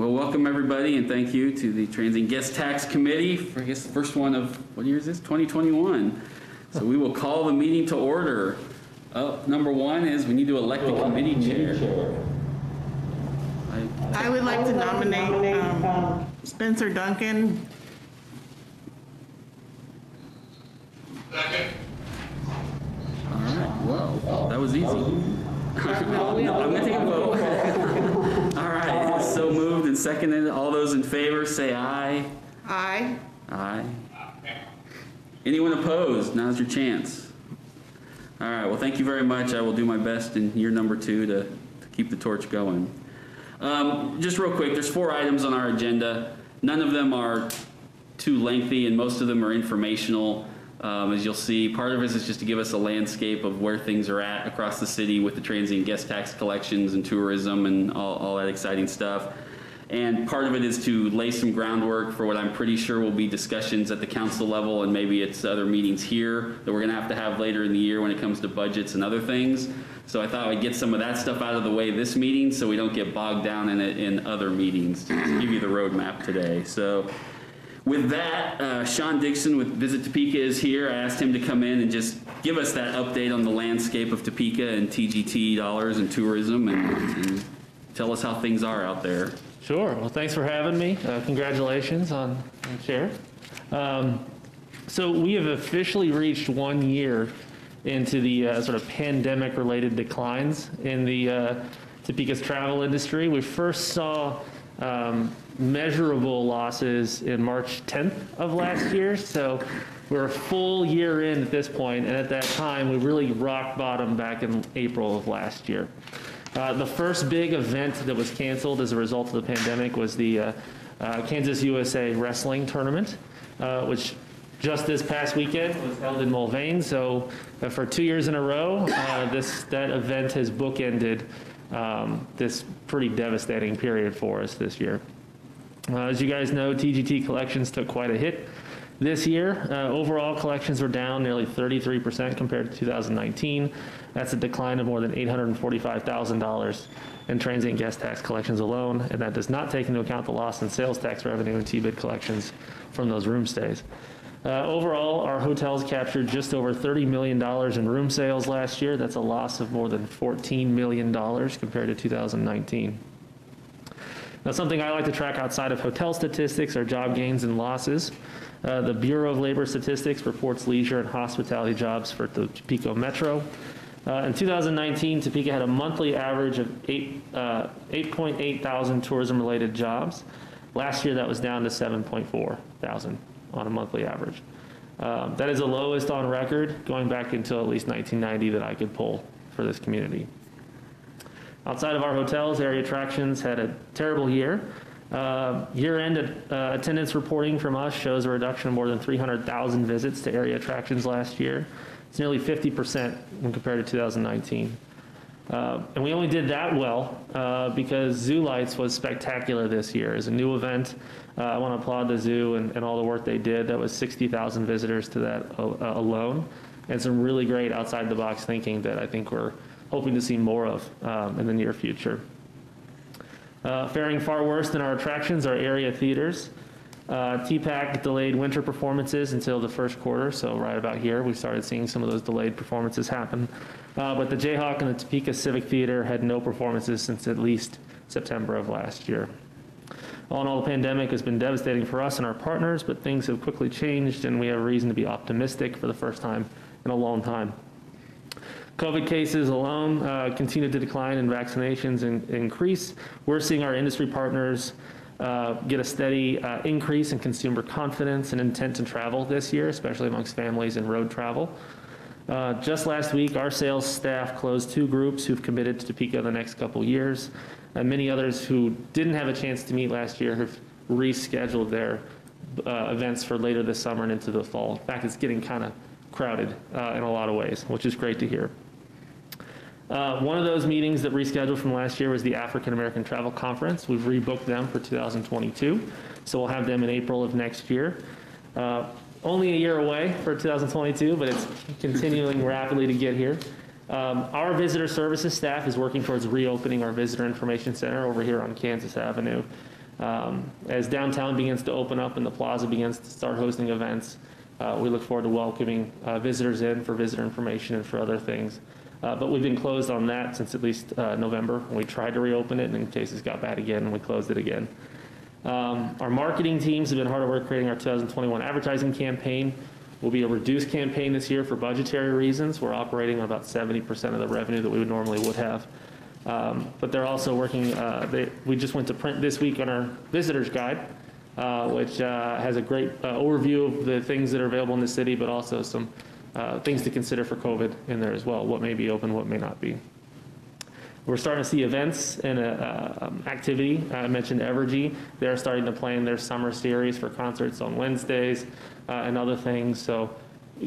Well, welcome everybody, and thank you to the Transient Guest Tax Committee for, I guess, the first one of, what year is this? 2021. So we will call the meeting to order. Number one is we need to elect a committee chair. I would like to nominate Spencer Duncan. Second. All right, well, that was easy. I'm going to take a vote. All right, so moved and seconded. All those in favor say aye. Aye. Aye. Anyone opposed? Now's your chance. All right, well, thank you very much. I will do my best in year number 2 to keep the torch going. Just real quick, there's 4 items on our agenda. None of them are too lengthy, and most of them are informational. As you'll see, part of it is just to give us a landscape of where things are at across the city with the transient guest tax collections and tourism and all that exciting stuff. And part of it is to lay some groundwork for what I'm pretty sure will be discussions at the council level, and maybe it's other meetings here that we're going to have later in the year when it comes to budgets and other things. So I thought I'd get some of that stuff out of the way this meeting so we don't get bogged down in it in other meetings, to give you the roadmap today. So with that, Sean Dixon with Visit Topeka is here. I asked him to come in and just give us that update on the landscape of Topeka and TGT dollars and tourism, and tell us how things are out there. Sure. Well, thanks for having me. Congratulations on chair. So we have officially reached 1 year into the sort of pandemic-related declines in the Topeka's travel industry. We first saw measurable losses in March 10th of last year. So we're a full year in at this point, and at that time, we really rock bottom back in April of last year. The first big event that was canceled as a result of the pandemic was the Kansas USA Wrestling Tournament, which just this past weekend was held in Mulvane. So for 2 years in a row, that event has bookended this pretty devastating period for us this year. As you guys know, TGT collections took quite a hit this year. Overall collections were down nearly 33% compared to 2019. That's a decline of more than $845,000 in transient guest tax collections alone, and that does not take into account the loss in sales tax revenue and TBID collections from those room stays. Overall, our hotels captured just over $30 million in room sales last year. That's a loss of more than $14 million compared to 2019. Now, something I like to track outside of hotel statistics are job gains and losses. The Bureau of Labor Statistics reports leisure and hospitality jobs for the Topeka Metro. In 2019, Topeka had a monthly average of 8.8 thousand tourism-related jobs. Last year, that was down to 7.4 thousand on a monthly average. That is the lowest on record, going back until at least 1990 that I could pull for this community. Outside of our hotels, area attractions had a terrible year. Year-end attendance reporting from us shows a reduction of more than 300,000 visits to area attractions last year. It's nearly 50% when compared to 2019. And we only did that well because Zoo Lights was spectacular this year. As a new event, I want to applaud the zoo and all the work they did. That was 60,000 visitors to that alone, and some really great outside-the-box thinking that I think we're hoping to see more of in the near future. Faring far worse than our attractions are area theaters. TPAC delayed winter performances until the first quarter, so right about here we started seeing some of those delayed performances happen. But the Jayhawk and the Topeka Civic Theater had no performances since at least September of last year. All in all, the pandemic has been devastating for us and our partners, but things have quickly changed, and we have reason to be optimistic for the first time in a long time. COVID cases alone continue to decline and vaccinations increase. We're seeing our industry partners get a steady increase in consumer confidence and intent to travel this year, especially amongst families and road travel. Just last week, our sales staff closed 2 groups who've committed to Topeka the next couple years, and many others who didn't have a chance to meet last year have rescheduled their events for later this summer and into the fall. In fact, it's getting kind of crowded in a lot of ways, which is great to hear. One of those meetings that rescheduled from last year was the African American Travel Conference. We've rebooked them for 2022, so we'll have them in April of next year. Only a year away for 2022, but it's continuing rapidly to get here. Our visitor services staff is working towards reopening our visitor information center over here on Kansas Avenue. As downtown begins to open up and the plaza begins to start hosting events, we look forward to welcoming visitors in for visitor information and for other things. But we've been closed on that since at least November. We tried to reopen it, and then cases got bad again, and we closed it again. Our marketing teams have been hard at work creating our 2021 advertising campaign. Will be a reduced campaign this year for budgetary reasons. We're operating on about 70% of the revenue that we would have. But they're also working, we just went to print this week on our visitor's guide, which has a great overview of the things that are available in the city, but also some things to consider for COVID in there as well, what may be open, what may not be. We're starting to see events and activity. I mentioned Evergy. They're starting to plan their summer series for concerts on Wednesdays and other things. So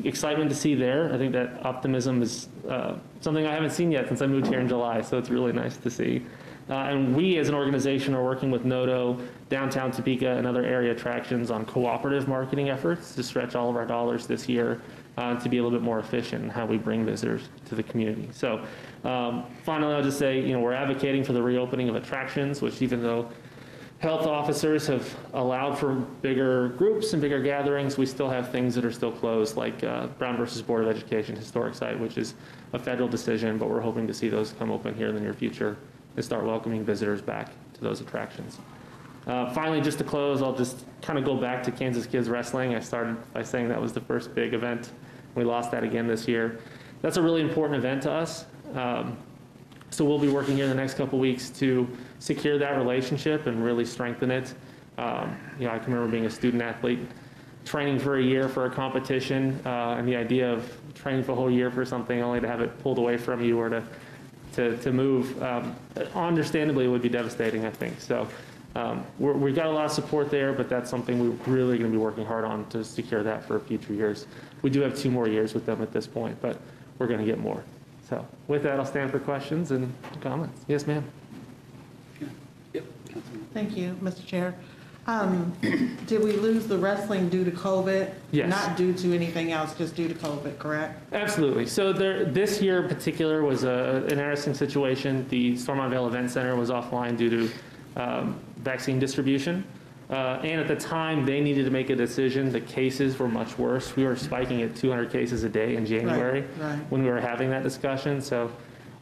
excitement to see there. I think that optimism is something I haven't seen yet since I moved here in July, so it's really nice to see. And we as an organization are working with NODO, Downtown Topeka, and other area attractions on cooperative marketing efforts to stretch all of our dollars this year to be a little bit more efficient in how we bring visitors to the community. So finally, I'll just say, we're advocating for the reopening of attractions, which even though health officers have allowed for bigger groups and bigger gatherings, we still have things that are still closed, like Brown versus Board of Education historic site, which is a federal decision, but we're hoping to see those come open here in the near future and start welcoming visitors back to those attractions. Finally, just to close, I'll just kind of go back to Kansas Kids Wrestling. I started by saying that was the first big event. We lost that again this year. That's a really important event to us. So we'll be working here in the next couple weeks to secure that relationship and really strengthen it. I can remember being a student athlete, training for a year for a competition, and the idea of training for a whole year for something only to have it pulled away from you or to move, understandably, it would be devastating, I think. So we've got a lot of support there, but that's something we're really going to be working hard on to secure that for future years. We do have 2 more years with them at this point, but we're going to get more. So with that, I'll stand for questions and comments. Yes, ma'am. Yep. Thank you, Mr. Chair. Did we lose the wrestling due to COVID? Yes. Not due to anything else, just due to COVID, correct? Absolutely. So this year in particular was an interesting situation. The Stormont Vale Event Center was offline due to vaccine distribution. And at the time, they needed to make a decision. The cases were much worse. We were spiking at 200 cases a day in January when we were having that discussion. So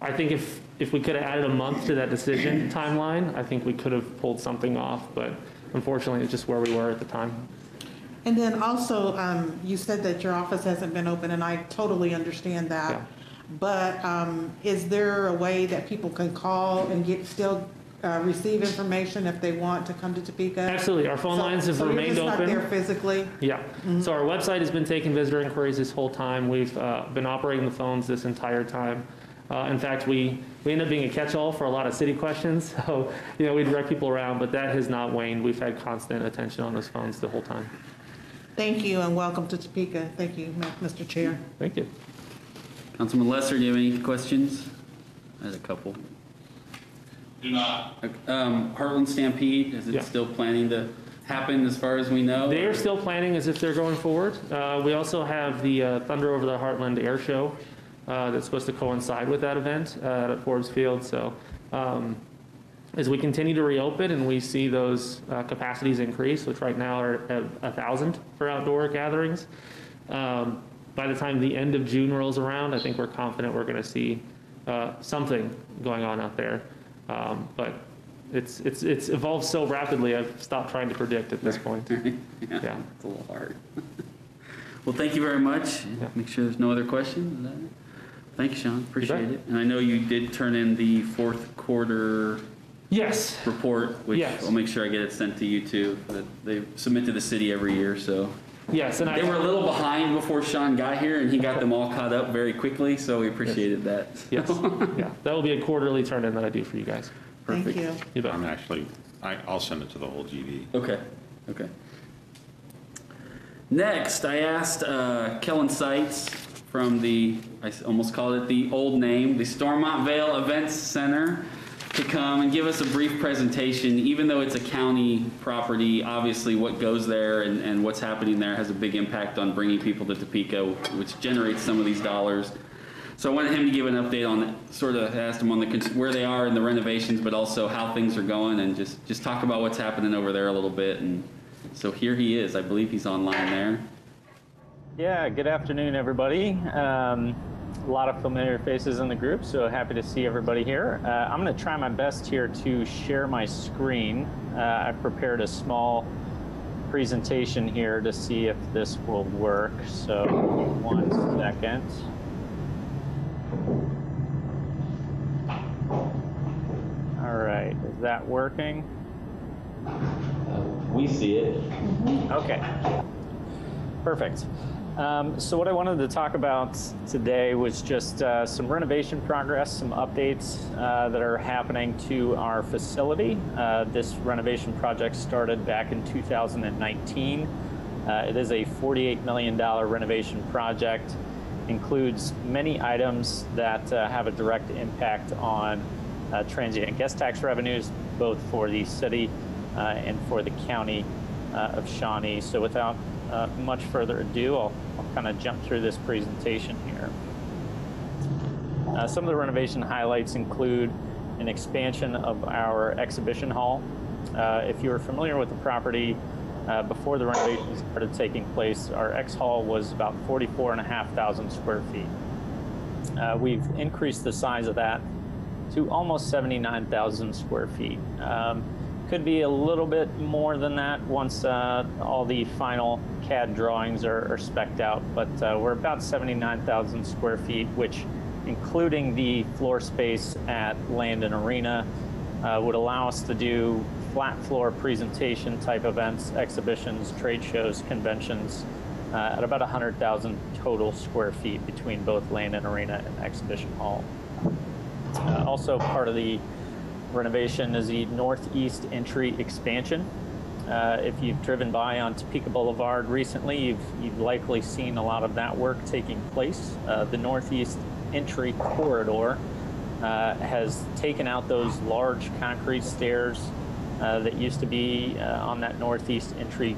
I think if we could have added a month to that decision timeline, I think we could have pulled something off. But unfortunately, it's just where we were at the time. And then also, you said that your office hasn't been open, and I totally understand that. Yeah. But is there a way that people can call and receive information if they want to come to Topeka? Absolutely. Our phone lines have remained open. So you're just not there physically? Yeah. Mm-hmm. So our website has been taking visitor inquiries this whole time. We've been operating the phones this entire time. In fact, we end up being a catch-all for a lot of city questions. So, we direct people around, but that has not waned. We've had constant attention on those phones the whole time. Thank you, and welcome to Topeka. Thank you, Mr. Chair. Thank you. Councilman Lesser, do you have any questions? I had a couple. Do not. Heartland Stampede, is it still planning to happen as far as we know? They are still planning as if they're going forward. We also have the Thunder Over the Heartland Air Show that's supposed to coincide with that event at Forbes Field. So as we continue to reopen and we see those capacities increase, which right now are at 1,000 for outdoor gatherings, by the time the end of June rolls around, I think we're confident we're going to see something going on out there. But it's evolved so rapidly, I've stopped trying to predict at this point. Yeah, it's a little hard. Well, thank you very much. Yeah. Make sure there's no other questions. Is that it? Thank you, Sean. Appreciate it. And I know you did turn in the fourth quarter report, which I'll make sure I get it sent to you too. That they submit to the city every year, so. Yes, and they were a little behind before Sean got here, and he got them all caught up very quickly, so we appreciated that. Yes, yeah, that will be a quarterly turn-in that I do for you guys. Perfect. Thank you. You bet. I'll send it to the whole GD. Okay. Next, I asked Kellen Seitz from I almost called it the old name, the Stormont Vale Events Center, to come and give us a brief presentation. Even though it's a county property, obviously what goes there and what's happening there has a big impact on bringing people to Topeka, which generates some of these dollars. So I wanted him to give an update on, sort of asked him on where they are in the renovations, but also how things are going, and just talk about what's happening over there a little bit. And so here he is. I believe he's online there. Yeah, good afternoon, everybody. A lot of familiar faces in the group, so happy to see everybody here. I'm going to try my best here to share my screen. I've prepared a small presentation here to see if this will work. So 1 second. All right, is that working? We see it. Okay, perfect. So what I wanted to talk about today was just some renovation progress, some updates that are happening to our facility. This renovation project started back in 2019. It is a $48 million renovation project, includes many items that have a direct impact on transient and guest tax revenues, both for the city and for the county of Shawnee. So without much further ado, I'll kind of jump through this presentation here. Some of the renovation highlights include an expansion of our exhibition hall. If you're familiar with the property, before the renovations started taking place, our X hall was about 44,500 square feet. We've increased the size of that to almost 79,000 square feet. Could be a little bit more than that once all the final CAD drawings are spec'd out, but we're about 79,000 square feet, which, including the floor space at Landon Arena, would allow us to do flat floor presentation type events, exhibitions, trade shows, conventions, at about 100,000 total square feet between both Landon Arena and Exhibition Hall. Also part of the renovation is the northeast entry expansion. If you've driven by on Topeka Boulevard recently, you've likely seen a lot of that work taking place. The northeast entry corridor has taken out those large concrete stairs that used to be on that northeast entry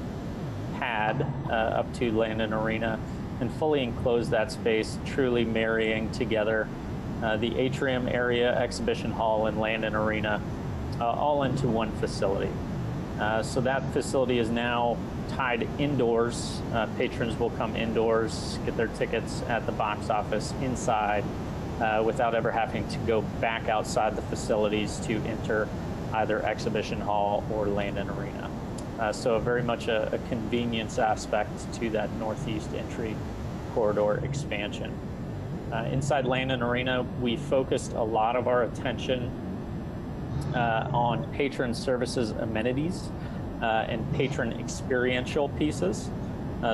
pad up to Landon Arena, and fully enclosed that space, truly marrying together the atrium area, exhibition hall, and Landon Arena, all into one facility. So that facility is now tied indoors. Patrons will come indoors, get their tickets at the box office inside, without ever having to go back outside the facilities to enter either exhibition hall or Landon Arena. So very much a convenience aspect to that northeast entry corridor expansion. Inside Landon Arena, we focused a lot of our attention on patron services amenities and patron experiential pieces.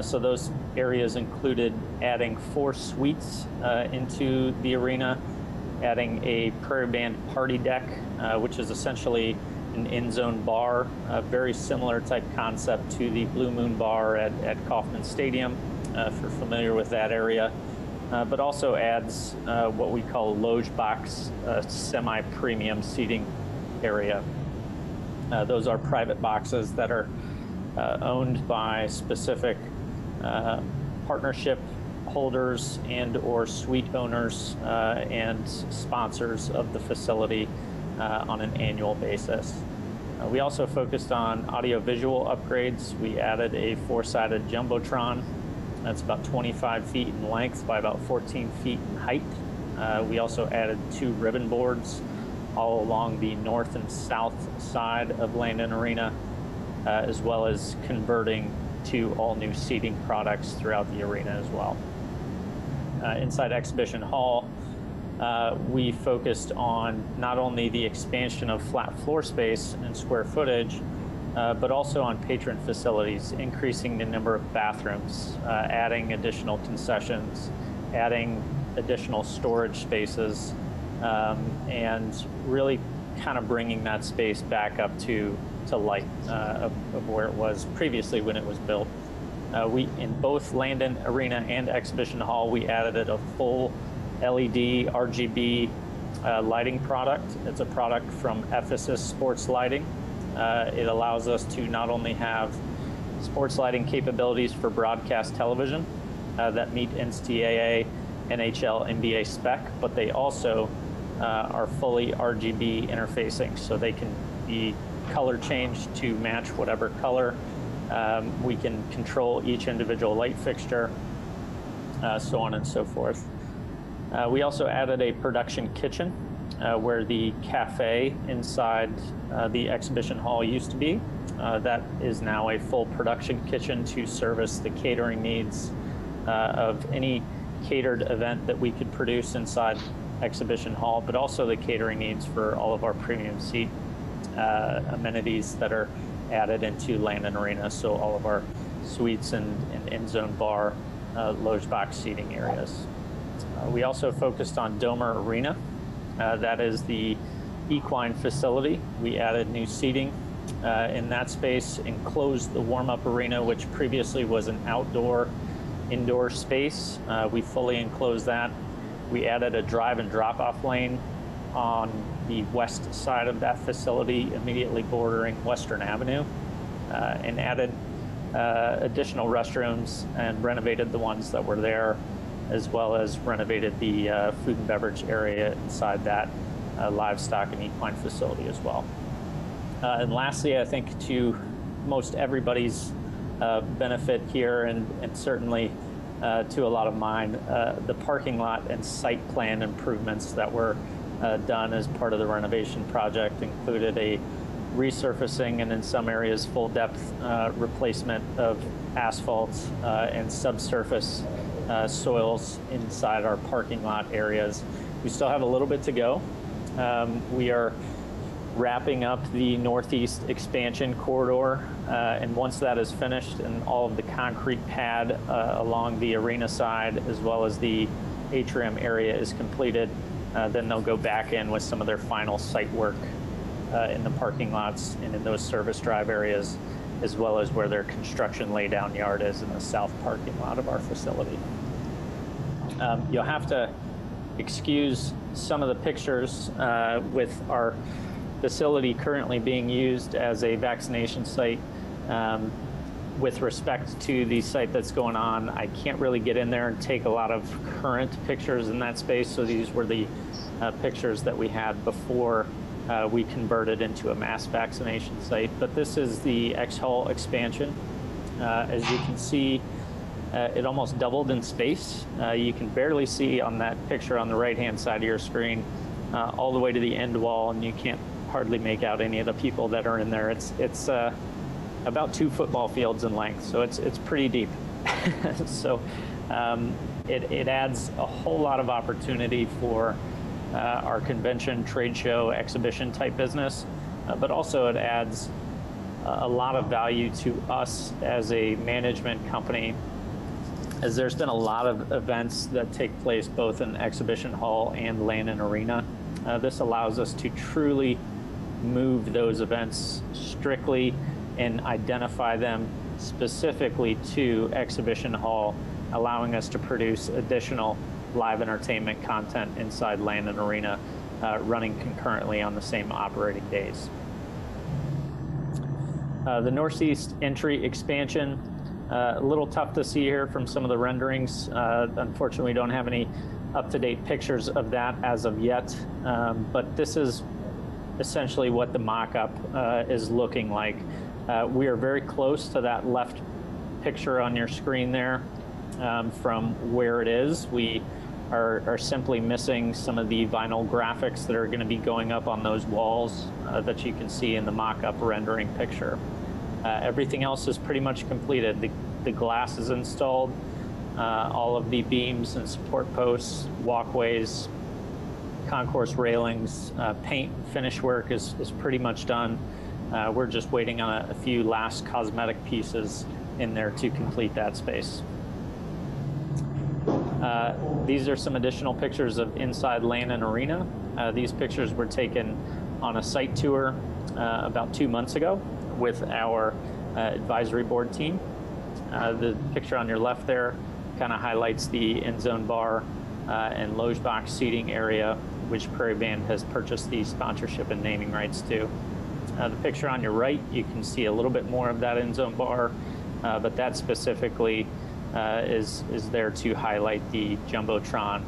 So those areas included adding 4 suites into the arena, adding a Prairie Band party deck, which is essentially an in-zone bar, a very similar type concept to the Blue Moon Bar at Kauffman Stadium, if you're familiar with that area. But also adds what we call a loge box, semi-premium seating area. Those are private boxes that are owned by specific partnership holders and or suite owners and sponsors of the facility on an annual basis. We also focused on audio-visual upgrades. We added a 4-sided Jumbotron. That's about 25 feet in length by about 14 feet in height. We also added 2 ribbon boards all along the north and south side of Landon Arena, as well as converting to all new seating products throughout the arena as well. Inside Exhibition Hall, we focused on not only the expansion of flat floor space and square footage, but also on patron facilities, increasing the number of bathrooms, adding additional concessions, adding additional storage spaces, and really kind of bringing that space back up to light of where it was previously when it was built. We, in both Landon Arena and Exhibition Hall, we added a full LED RGB lighting product. It's a product from Ephesus Sports Lighting. It allows us to not only have sports lighting capabilities for broadcast television that meet NCAA NHL NBA spec, but they also are fully RGB interfacing, so they can be color changed to match whatever color. We can control each individual light fixture, so on and so forth. We also added a production kitchen where the cafe inside the exhibition hall used to be. That is now a full production kitchen to service the catering needs of any catered event that we could produce inside exhibition hall, but also the catering needs for all of our premium seat amenities that are added into Landon Arena. So all of our suites and in-zone bar, loge box seating areas. We also focused on Domer Arena. That is the equine facility. We added new seating in that space, enclosed the warm-up arena, which previously was an indoor space. We fully enclosed that. We added a drive and drop-off lane on the west side of that facility, immediately bordering Western Avenue, and added additional restrooms and renovated the ones that were there, as well as renovated the food and beverage area inside that livestock and equine facility as well. And lastly, I think to most everybody's benefit here, and certainly to a lot of mine, the parking lot and site plan improvements that were done as part of the renovation project included a resurfacing and in some areas full depth replacement of asphalt and subsurface soils inside our parking lot areas. We still have a little bit to go. We are wrapping up the northeast expansion corridor, and once that is finished and all of the concrete pad along the arena side as well as the atrium area is completed, then they'll go back in with some of their final site work in the parking lots and in those service drive areas, as well as where their construction laydown yard is in the south parking lot of our facility. You'll have to excuse some of the pictures with our facility currently being used as a vaccination site. With respect to the site that's going on, I can't really get in there and take a lot of current pictures in that space, so these were the pictures that we had before we converted into a mass vaccination site. But this is the X Hall expansion. As you can see, it almost doubled in space. You can barely see on that picture on the right-hand side of your screen all the way to the end wall, and you can't hardly make out any of the people that are in there. It's about 2 football fields in length, so it's pretty deep. So it adds a whole lot of opportunity for our convention, trade show, exhibition type business, but also it adds a lot of value to us as a management company, as there's been a lot of events that take place both in Exhibition Hall and Landon Arena. This allows us to truly move those events strictly and identify them specifically to Exhibition Hall, allowing us to produce additional live entertainment content inside Landon Arena, running concurrently on the same operating days. The Northeast entry expansion, a little tough to see here from some of the renderings. Unfortunately, we don't have any up-to-date pictures of that as of yet, but this is essentially what the mock-up is looking like. We are very close to that left picture on your screen there from where it is. We are simply missing some of the vinyl graphics that are going to be going up on those walls that you can see in the mock-up rendering picture. Everything else is pretty much completed. The glass is installed, all of the beams and support posts, walkways, concourse railings, paint finish work is pretty much done. We're just waiting on a few last cosmetic pieces in there to complete that space. These are some additional pictures of inside Landon Arena. These pictures were taken on a site tour about 2 months ago with our advisory board team. The picture on your left there kind of highlights the in-zone bar and loge box seating area, which Prairie Band has purchased the sponsorship and naming rights to. The picture on your right, you can see a little bit more of that in-zone bar, but that specifically is there to highlight the Jumbotron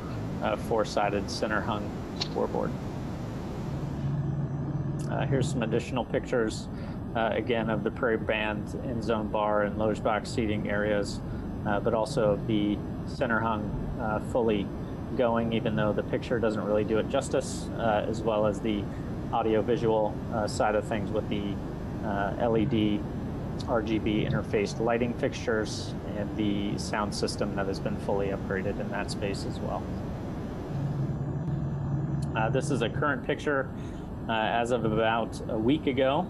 four-sided center-hung scoreboard. Here's some additional pictures, again, of the Prairie Band in-zone bar and loge box seating areas, but also the center-hung fully going, even though the picture doesn't really do it justice, as well as the audio-visual side of things with the LED RGB interfaced lighting fixtures and the sound system that has been fully upgraded in that space as well. This is a current picture as of about a week ago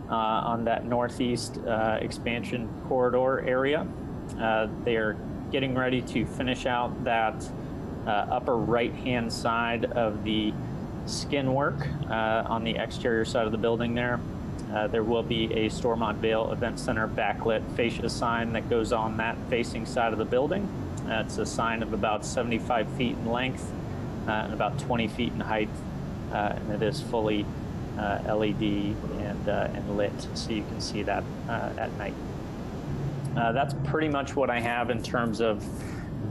on that northeast expansion corridor area. They are getting ready to finish out that upper right-hand side of the skin work on the exterior side of the building there. There will be a Stormont Vale Event Center backlit fascia sign that goes on that facing side of the building. It's a sign of about 75 feet in length and about 20 feet in height, and it is fully LED and lit, so you can see that at night. That's pretty much what I have in terms of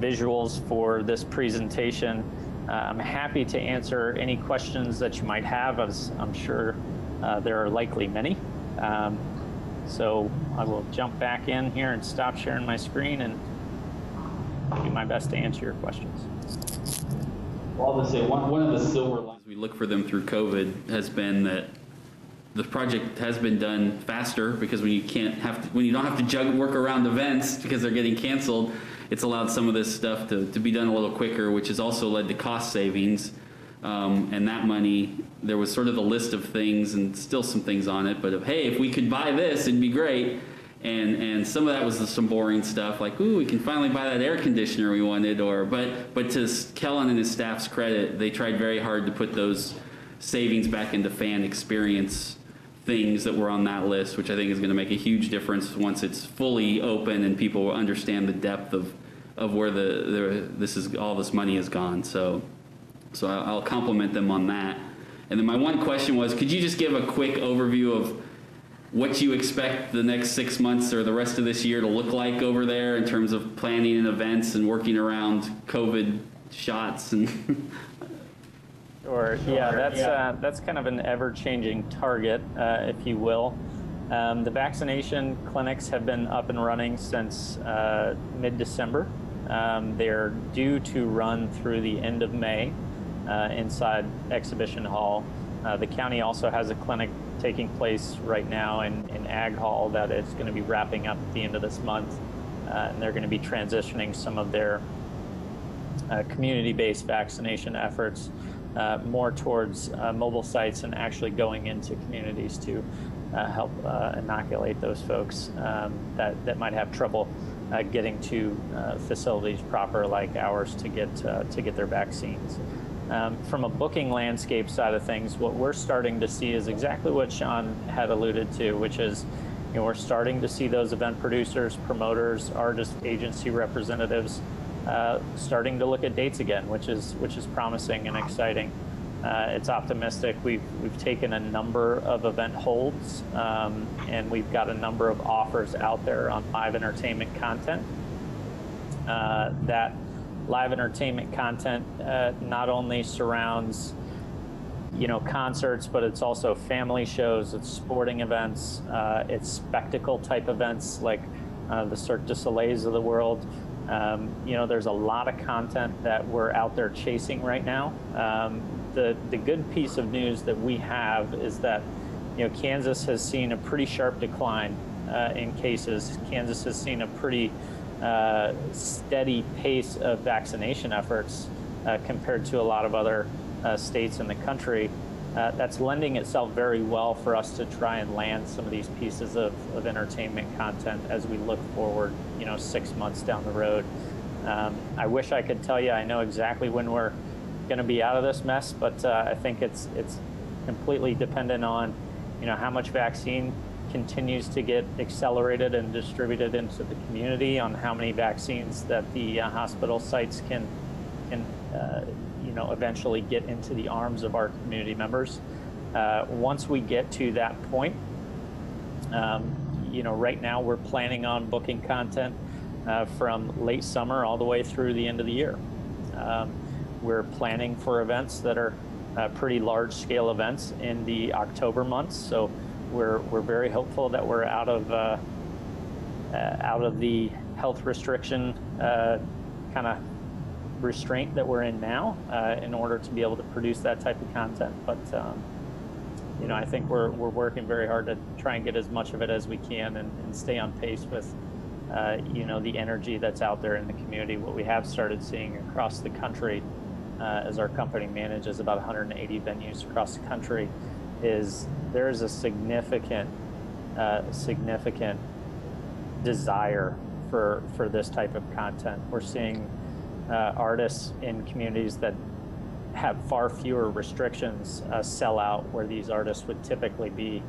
visuals for this presentation. I'm happy to answer any questions that you might have, as I'm sure there are likely many. So I will jump back in here and stop sharing my screen and do my best to answer your questions. Well, I would say one of the silver linings we look for them through COVID has been that the project has been done faster, because when you don't have to work around events because they're getting canceled, it's allowed some of this stuff to be done a little quicker, which has also led to cost savings. And that money, there was sort of the list of things and still some things on it, but hey, if we could buy this, it'd be great. And some of that was some boring stuff like, ooh, we can finally buy that air conditioner we wanted, but to Kellen and his staff's credit, they tried very hard to put those savings back into fan experience things that were on that list, which I think is going to make a huge difference once it's fully open and people will understand the depth of where all this money has gone. So I'll compliment them on that. And then my one question was, could you just give a quick overview of what you expect the next 6 months or the rest of this year to look like over there in terms of planning and events and working around COVID shots and Sure. Yeah, that's kind of an ever-changing target, if you will. The vaccination clinics have been up and running since mid-December. They're due to run through the end of May inside Exhibition Hall. The county also has a clinic taking place right now in Ag Hall that is going to be wrapping up at the end of this month. And they're going to be transitioning some of their community-based vaccination efforts more towards mobile sites and actually going into communities to help inoculate those folks that might have trouble getting to facilities proper like ours to get their vaccines. From a booking landscape side of things, what we're starting to see is exactly what Sean had alluded to, which is, we're starting to see those event producers, promoters, artist agency representatives starting to look at dates again, which is promising and exciting. It's optimistic. We've taken a number of event holds, and we've got a number of offers out there on live entertainment content. That live entertainment content not only surrounds concerts, but it's also family shows, it's sporting events, it's spectacle type events like the Cirque du Soleils of the world. There's a lot of content that we're out there chasing right now. The good piece of news that we have is that Kansas has seen a pretty sharp decline in cases. Kansas has seen a pretty steady pace of vaccination efforts compared to a lot of other states in the country. That's lending itself very well for us to try and land some of these pieces of entertainment content as we look forward, 6 months down the road. I wish I could tell you I know exactly when we're going to be out of this mess, but I think it's completely dependent on, how much vaccine continues to get accelerated and distributed into the community, on how many vaccines that the hospital sites can eventually get into the arms of our community members. Once we get to that point, right now we're planning on booking content from late summer all the way through the end of the year. We're planning for events that are pretty large-scale events in the October months, so we're very hopeful that we're out of the health restriction kind of restraint that we're in now in order to be able to produce that type of content. But you know, I think we're working very hard to try and get as much of it as we can and stay on pace with you know, the energy that's out there in the community. What we have started seeing across the country as our company manages about 180 venues across the country is there is a significant desire for this type of content. We're seeing artists in communities that have far fewer restrictions sell out, where these artists would typically be,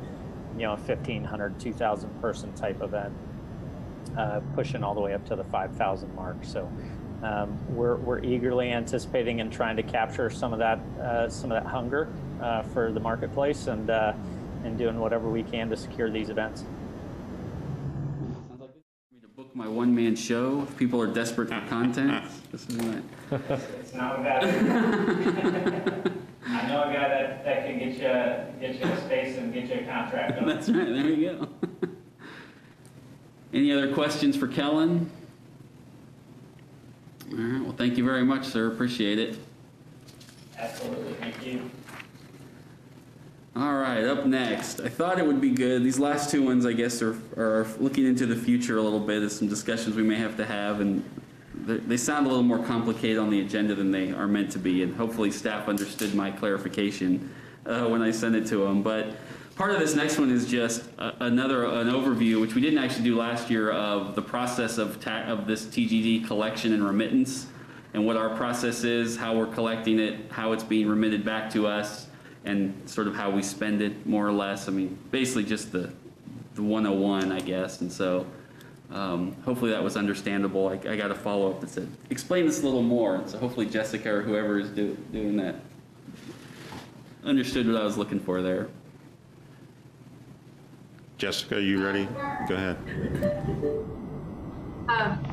you know, a 1,500, 2,000 person type event, pushing all the way up to the 5,000 mark. So we're eagerly anticipating and trying to capture some of that hunger for the marketplace, and doing whatever we can to secure these events. Sounds like me to book my one-man show if people are desperate for content. This is my... It's not a bad idea. I know a guy that can get you a space and get you a contract on. That's right, there you go. Any other questions for Kellen? All right, well, thank you very much, sir. Appreciate it. Absolutely, thank you. All right, up next. I thought it would be good. These last two ones, I guess, are looking into the future a little bit. There's some discussions we may have to have, and they sound a little more complicated on the agenda than they are meant to be, and hopefully staff understood my clarification when I sent it to them. But part of this next one is just an overview, which we didn't actually do last year, of the process of this TGD collection and remittance, and what our process is, how we're collecting it, how it's being remitted back to us, and sort of how we spend it, more or less. I mean, basically just the 101, I guess. And so hopefully that was understandable. I got a follow-up that said, explain this a little more. So hopefully Jessica or whoever is doing that understood what I was looking for there. Jessica, you ready? Go ahead.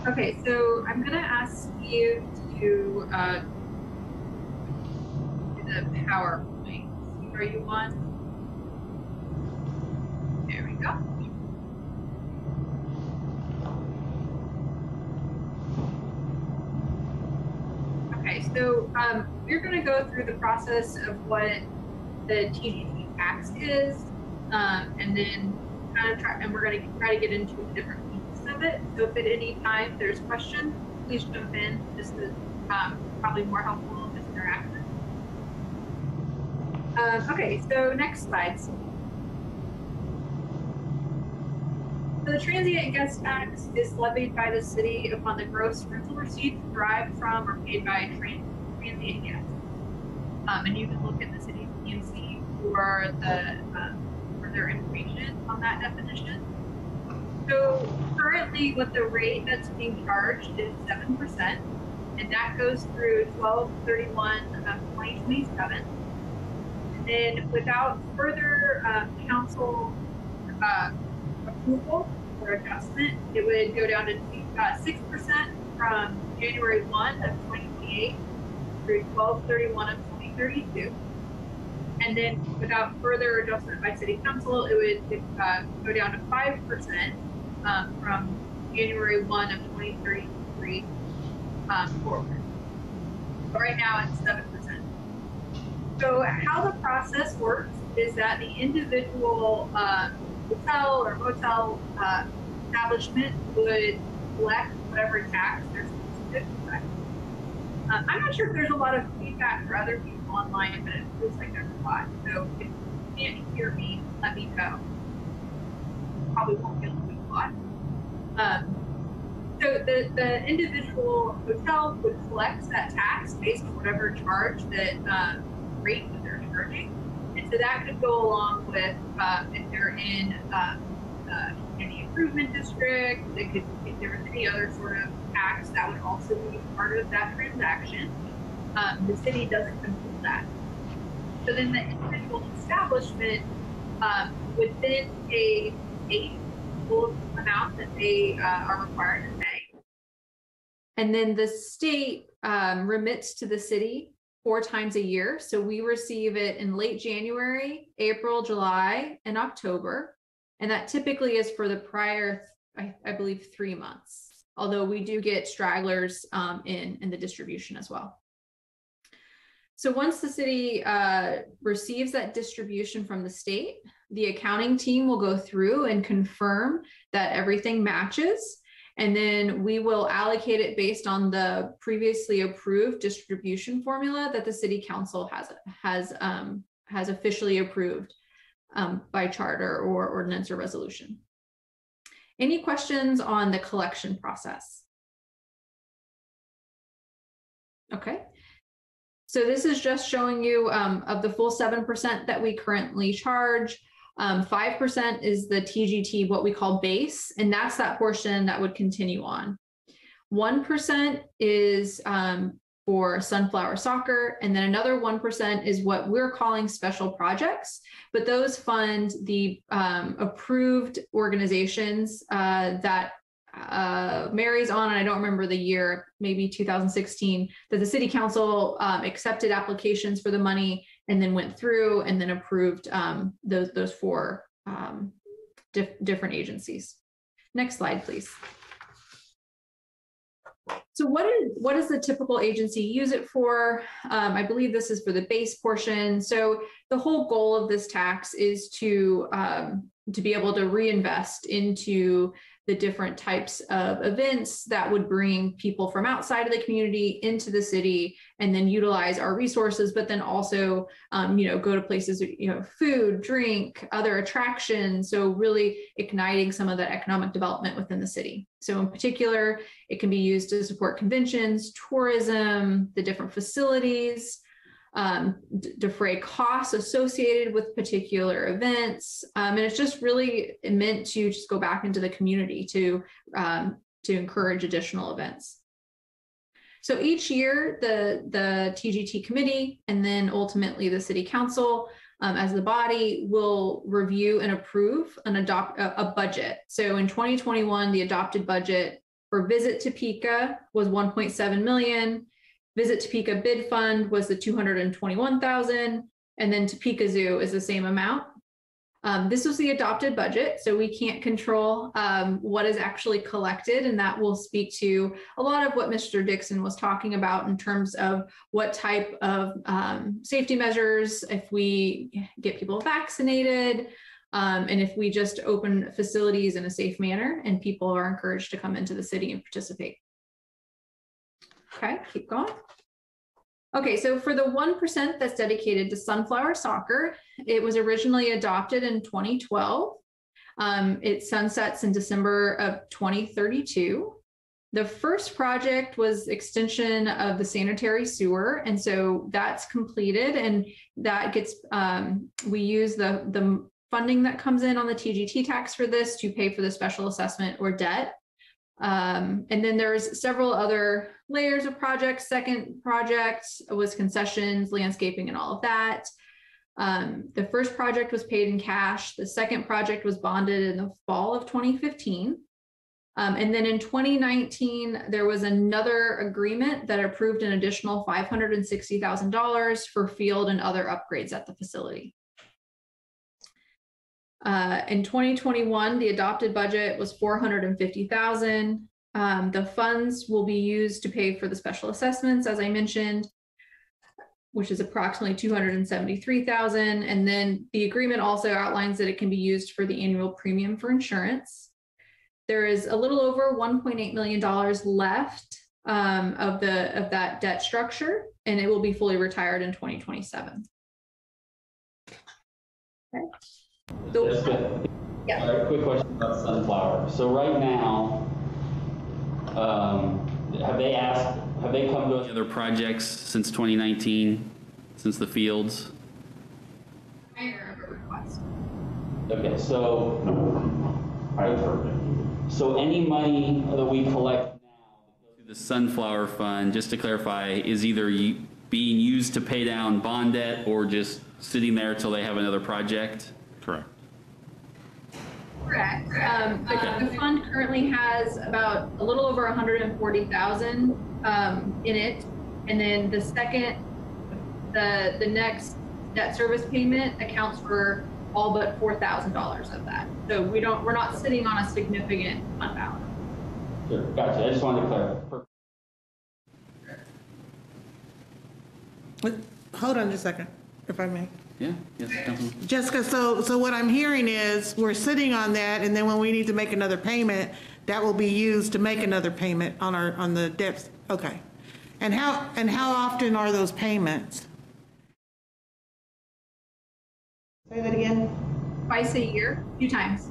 Okay, so I'm going to ask you to do the PowerPoint. Are you on? There we go. Okay, so we're going to go through the process of what the TGT tax is, and then kind of we're going to try to get into the different pieces of it. So if at any time there's questions, please jump in. This is probably more helpful in this interaction. Okay, so next slide. So the transient guest tax is levied by the city upon the gross rental receipts derived from or paid by transient guests. And you can look at the city's PMC for their information on that definition. So currently, what the rate that's being charged is 7%, and that goes through 12/31/2027. And then, without further council approval or adjustment, it would go down to 6% from January 1/2028 through 12/31/2032. And then, without further adjustment by City Council, it would go down to 5% from January 1/2033 forward. But right now, it's 7%. So how the process works is that the individual hotel or motel establishment would collect whatever tax they're supposed to collect. I'm not sure if there's a lot of feedback for other people online, but it feels like there's a lot. So if you can't hear me, let me know. Probably won't be able to do a lot. So the individual hotel would collect that tax based on whatever charge that rate that they're charging. And so that could go along with if they're in community improvement district, if there was any other sort of tax that would also be part of that transaction. The city doesn't control that. So then the individual establishment would then pay a full amount that they are required to pay. And then the state remits to the city 4 times a year. So we receive it in late January, April, July, and October. And that typically is for the prior, I believe, 3 months. Although we do get stragglers in the distribution as well. So once the city receives that distribution from the state, the accounting team will go through and confirm that everything matches. And then we will allocate it based on the previously approved distribution formula that the city council has officially approved by charter or ordinance or resolution. Any questions on the collection process? Okay. So this is just showing you of the full 7% that we currently charge. 5% is the TGT, what we call base, and that's that portion that would continue on. 1% is for sunflower soccer, and then another 1% is what we're calling special projects, but those fund the approved organizations that Mary's on, and I don't remember the year, maybe 2016, that the city council accepted applications for the money and then went through and then approved those 4 different agencies. Next slide, please. So what does the typical agency use it for? I believe this is for the base portion. So the whole goal of this tax is to be able to reinvest into the different types of events that would bring people from outside of the community into the city and then utilize our resources, but then also, go to places, food, drink, other attractions. So really igniting some of the economic development within the city. So in particular, it can be used to support conventions, tourism, the different facilities, defray costs associated with particular events. And it's just really meant to just go back into the community to encourage additional events. So each year, the TGT committee and then ultimately the city council as the body will review and approve and adopt a budget. So in 2021, the adopted budget for Visit Topeka was 1.7 million. Visit Topeka bid fund was the 221,000, and then Topeka Zoo is the same amount. This was the adopted budget, so we can't control what is actually collected, and that will speak to a lot of what Mr. Dixon was talking about in terms of what type of safety measures, if we get people vaccinated, and if we just open facilities in a safe manner and people are encouraged to come into the city and participate. Okay, keep going. Okay, so for the 1% that's dedicated to sunflower soccer, it was originally adopted in 2012. It sunsets in December of 2032. The first project was extension of the sanitary sewer, and so that's completed, and that gets, we use the funding that comes in on the TGT tax for this to pay for the special assessment or debt. And then there's several other layers of projects. Second project was concessions, landscaping, and all of that. The first project was paid in cash. The second project was bonded in the fall of 2015. And then in 2019, there was another agreement that approved an additional $560,000 for field and other upgrades at the facility. In 2021, the adopted budget was $450,000. The funds will be used to pay for the special assessments, as I mentioned, which is approximately $273,000. And then the agreement also outlines that it can be used for the annual premium for insurance. There is a little over $1.8 million left of that debt structure, and it will be fully retired in 2027. Okay. Jessica, yeah. Quick question about sunflower. So right now, have they come to other projects since 2019, since the fields? I have a request. Okay, so any money that we collect now through the sunflower fund, just to clarify, is either being used to pay down bond debt or just sitting there till they have another project? Correct. Correct. The fund currently has about a little over 140,000 in it, and then the next debt service payment accounts for all but $4,000 of that. So we're not sitting on a significant fund balance. Sure, gotcha. I just wanted to clarify. Hold on just a second, if I may. Yeah, yes, Councilman. Jessica, so what I'm hearing is we're sitting on that, and then when we need to make another payment, that will be used to make another payment on the debts. Okay. And how often are those payments? Say that again. Twice a year, a few times.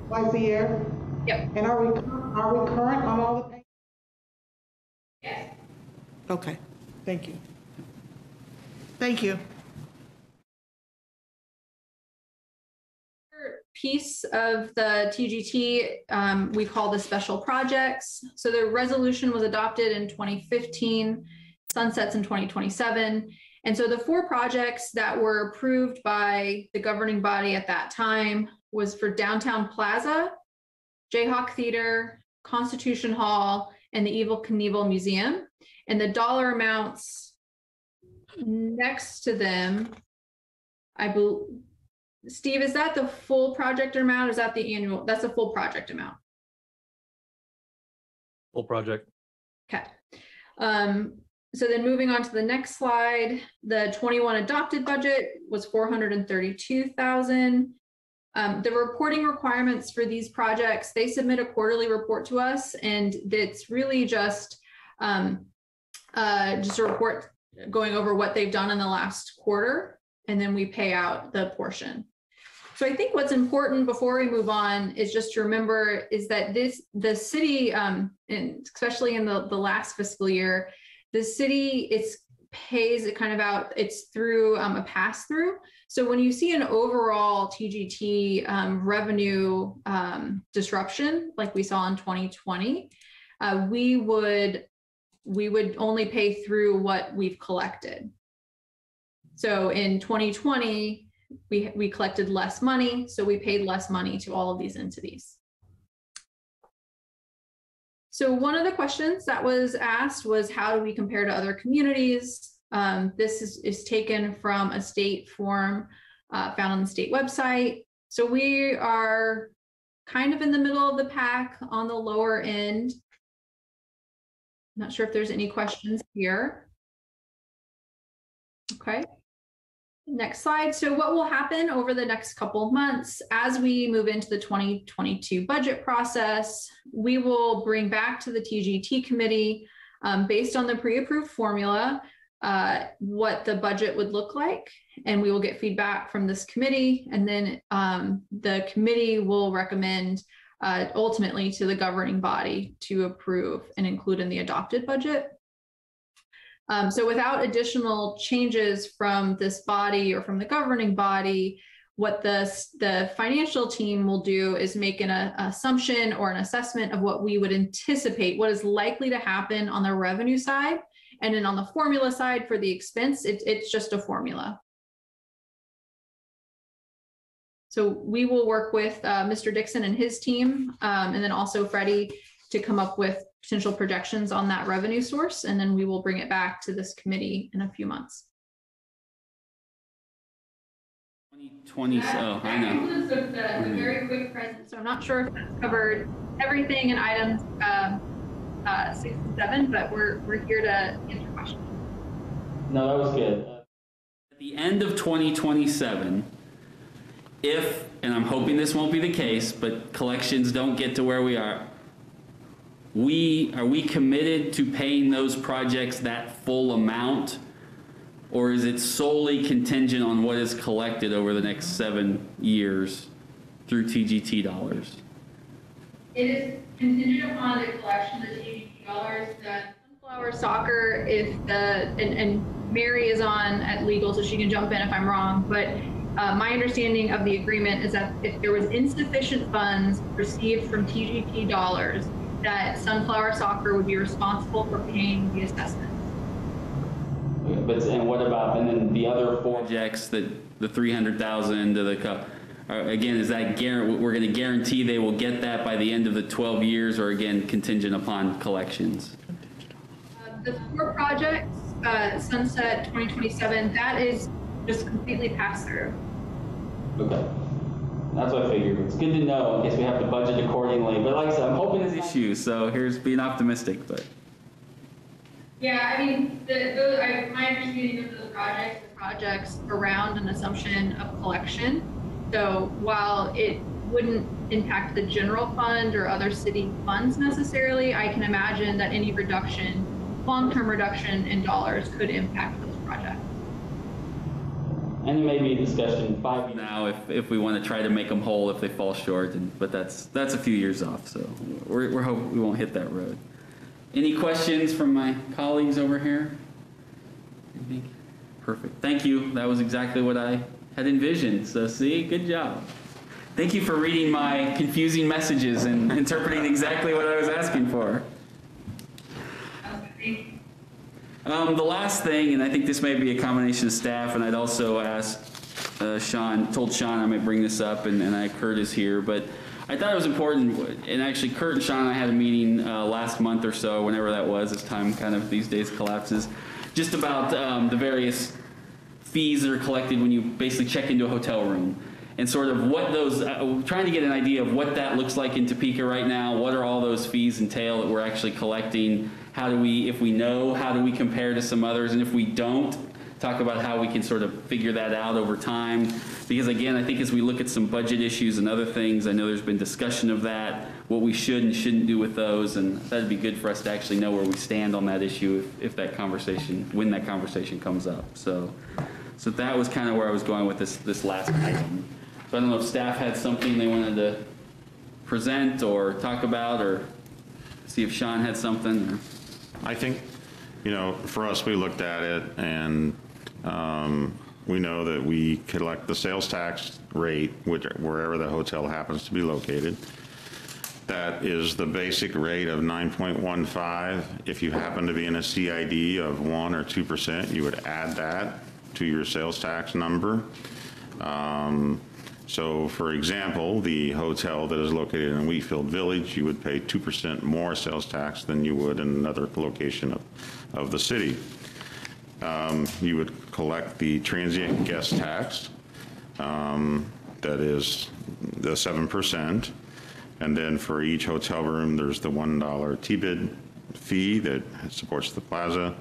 Twice a year? Yep. And are we current on all the payments? Yes. Okay. Thank you. Thank you. Piece of the TGT we call the special projects. So the resolution was adopted in 2015, sunsets in 2027. And so the 4 projects that were approved by the governing body at that time was for Downtown Plaza, Jayhawk Theater, Constitution Hall, and the Evel Knievel Museum. And the dollar amounts next to them, I believe, Steve, is that the full project amount or is that the annual? That's a full project amount. Full project. Okay. So then moving on to the next slide, the 21 adopted budget was 432,000. The reporting requirements for these projects, they submit a quarterly report to us, and it's really just a report going over what they've done in the last quarter, and then we pay out the portion. So I think what's important before we move on is just to remember is that the city, and especially in the last fiscal year, the city pays it kind of out, it's through a pass-through. So when you see an overall TGT revenue disruption, like we saw in 2020, we would only pay through what we've collected. So in 2020, we collected less money, so we paid less money to all of these entities. So one of the questions that was asked was, how do we compare to other communities? This is taken from a state form found on the state website. So we are kind of in the middle of the pack on the lower end. Not sure if there's any questions here. Okay. Next slide. So what will happen over the next couple of months as we move into the 2022 budget process, we will bring back to the TGT committee, based on the pre-approved formula, what the budget would look like, and we will get feedback from this committee, and then the committee will recommend ultimately to the governing body to approve and include in the adopted budget. So without additional changes from this body or from the governing body, what the financial team will do is make an assumption or an assessment of what we would anticipate, what is likely to happen on the revenue side. And then on the formula side for the expense, it's just a formula. So we will work with Mr. Dixon and his team, and then also Freddie, to come up with potential projections on that revenue source, and then we will bring it back to this committee in a few months. 2020, so I know. Includes the very quick present, so I'm not sure if that's covered everything in items 6 and 7, but we're here to answer questions. No, that was good. At the end of 2027, if, and I'm hoping this won't be the case, but collections don't get to where we are we committed to paying those projects that full amount, or is it solely contingent on what is collected over the next 7 years through TGT dollars? It is contingent upon the collection of the TGT dollars. The Sunflower Soccer, and Mary is on at legal, so she can jump in if I'm wrong, but my understanding of the agreement is that if there was insufficient funds received from TGT dollars, that Sunflower Soccer would be responsible for paying the assessment. But and what about, and then the other projects, that the 300,000 to the Again, is that we're going to guarantee they will get that by the end of the 12 years, or again, contingent upon collections? The 4 projects, Sunset 2027, that is just completely pass through. Okay. That's what I figured. It's good to know in case we have to budget accordingly. But like I said, I'm hoping it's issue, so here's being optimistic. But Yeah, I mean, my understanding of those projects are projects around an assumption of collection. So while it wouldn't impact the general fund or other city funds necessarily, I can imagine that any reduction, long-term reduction in dollars could impact those projects. and it may be a discussion 5 years now if we want to try to make them whole if they fall short. But that's a few years off, so we're hoping we won't hit that road. Any questions from my colleagues over here? Perfect. Thank you. That was exactly what I had envisioned. So see, good job. Thank you for reading my confusing messages and interpreting exactly what I was asking for. The last thing, and I think this may be a combination of staff, and I'd also asked told Sean I might bring this up, and Kurt is here, but I thought it was important, and actually Kurt and Sean and I had a meeting last month or so, whenever that was, as time kind of these days collapses, just about the various fees that are collected when you basically check into a hotel room. And sort of what those, trying to get an idea of what that looks like in Topeka right now. What are all those fees entail that we're actually collecting? How do we, if we know, how do we compare to some others? And if we don't, talk about how we can sort of figure that out over time. Because again, I think as we look at some budget issues and other things, I know there's been discussion of that, what we should and shouldn't do with those, and that'd be good for us to actually know where we stand on that issue if that conversation, when that conversation comes up. So that was kind of where I was going with this last item. So I don't know if staff had something they wanted to present or talk about, or see if Sean had something. Or. I think, for us, we looked at it, and we know that we collect the sales tax rate wherever the hotel happens to be located. That is the basic rate of 9.15. If you happen to be in a CID of 1 or 2%, you would add that to your sales tax number. So, for example, the hotel that is located in Wheatfield Village, you would pay 2% more sales tax than you would in another location of the city. You would collect the transient guest tax, that is the 7%, and then for each hotel room, there's the $1 T-bid fee that supports the plaza.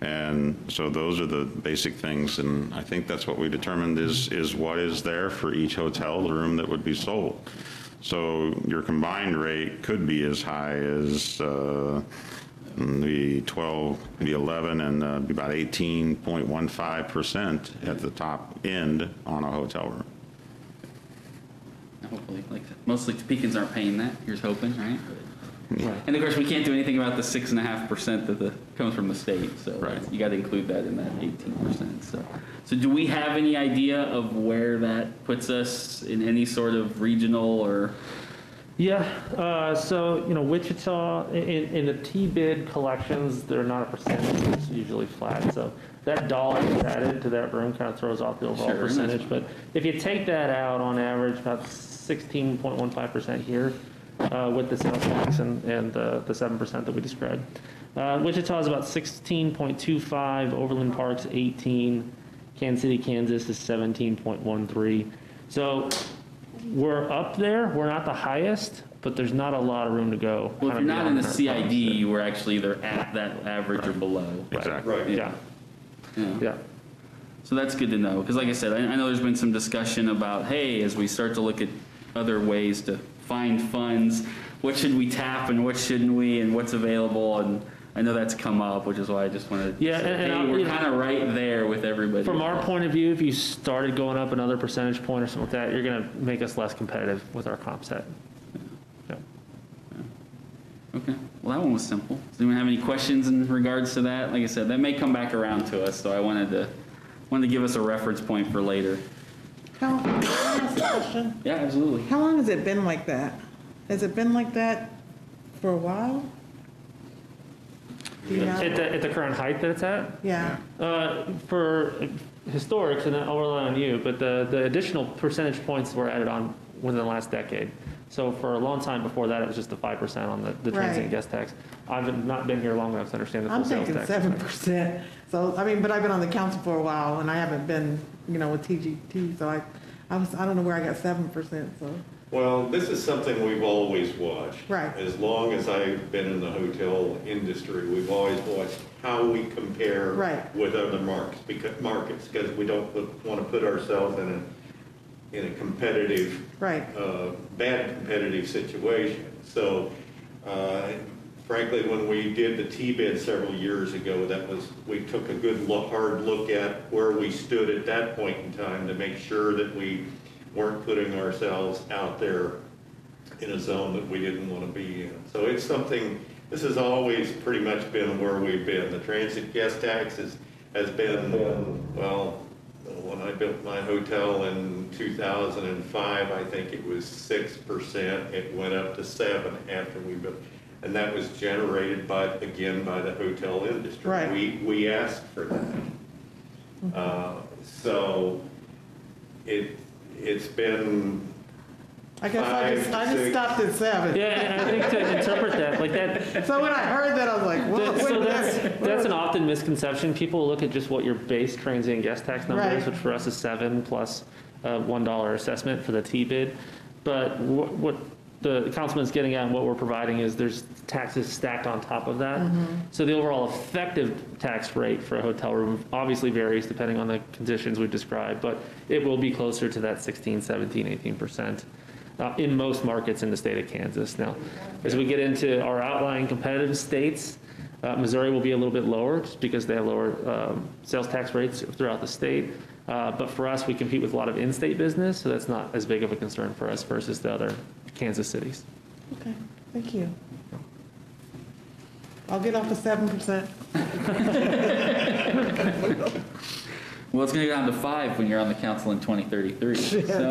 And so those are the basic things, and I think that's what we determined is what is there for each hotel room that would be sold. So your combined rate could be as high as the 12, the 11, and be about 18.15% at the top end on a hotel room. Hopefully, mostly Topekans aren't paying that. Here's hoping, right? Right. And of course, we can't do anything about the 6.5% that comes from the state. So right. You got to include that in that 18%. So do we have any idea of where that puts us in any sort of regional or? Yeah. So Wichita in the T-bid collections, they're not a percentage. It's usually flat. So that dollar that's added to that room kind of throws off the overall percentage. But if you take that out, on average, about 16.15% here. With the sales tax and the 7% that we described. Wichita is about 16.25, Overland Park's 18, Kansas City, Kansas is 17.13. So we're up there. We're not the highest, but there's not a lot of room to go. Well, if you're not in the CID, you were actually either at that average or below. Exactly. Right. Yeah. So that's good to know, because like I said, I know there's been some discussion about, hey, as we start to look at other ways to find funds, what should we tap and what shouldn't we, and what's available, and I know that's come up, which is why I just wanted to say, hey, we're kind of right there with everybody. From our point of view, if you started going up another percentage point or something like that, you're going to make us less competitive with our comp set. Yeah. Okay, well, that one was simple. Does anyone have any questions in regards to that? Like I said, that may come back around to us, so I wanted to give us a reference point for later. Can I ask a question? Yeah, absolutely. How long has it been like that? Has it been like that for a while? Do you know? At the current height that it's at? Yeah. For historics, and I'll rely on you, but the additional percentage points were added on within the last decade. So for a long time before that, it was just the 5% on the transient Right. guest tax. I've not been here long enough to understand the full I'm sales thinking tax. 7%. So, I mean, but I've been on the council for a while and I haven't been, with TGT, so I don't know where I got 7%, so. Well, this is something we've always watched. Right. As long as I've been in the hotel industry, we've always watched how we compare Right. with other markets, because we don't want to put ourselves in a competitive, Right. bad competitive situation. So, frankly, when we did the T-bid several years ago, we took a good hard look at where we stood at that point in time to make sure that we weren't putting ourselves out there in a zone that we didn't want to be in. So it's something, this has always pretty much been where we've been. The transit guest tax has been, well, when I built my hotel in 2005, I think it was 6%. It went up to 7% after we built, and that was generated by the hotel industry. Right. We asked for that. So it's been I guess I just 5, stopped at 7. Yeah, and I think to interpret that, like that, So when I heard that, I was like, whoa. so wait a that's minute. an often misconception. People look at just what your base transient guest tax number is, Right. which for us is 7 plus $1 assessment for the T-bid. But what the councilman's getting at and what we're providing is there's taxes stacked on top of that. So the overall effective tax rate for a hotel room obviously varies depending on the conditions we've described, but it will be closer to that 16, 17, 18%. In most markets in the state of Kansas. Now, as we get into our outlying competitive states, Missouri will be a little bit lower just because they have lower sales tax rates throughout the state. But for us, we compete with a lot of in-state business, so that's not as big of a concern for us versus the other Kansas cities. Okay, thank you. I'll get off the 7%. Well, it's going to go down to 5 when you're on the council in 2033. So.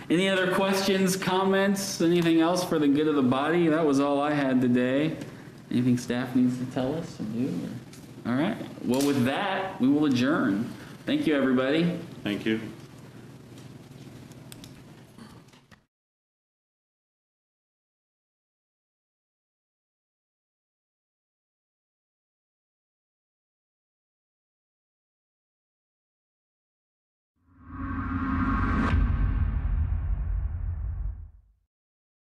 Any other questions, comments, anything else for the good of the body? That was all I had today. Anything staff needs to tell us or do? All right. Well, with that, we will adjourn. Thank you, everybody. Thank you.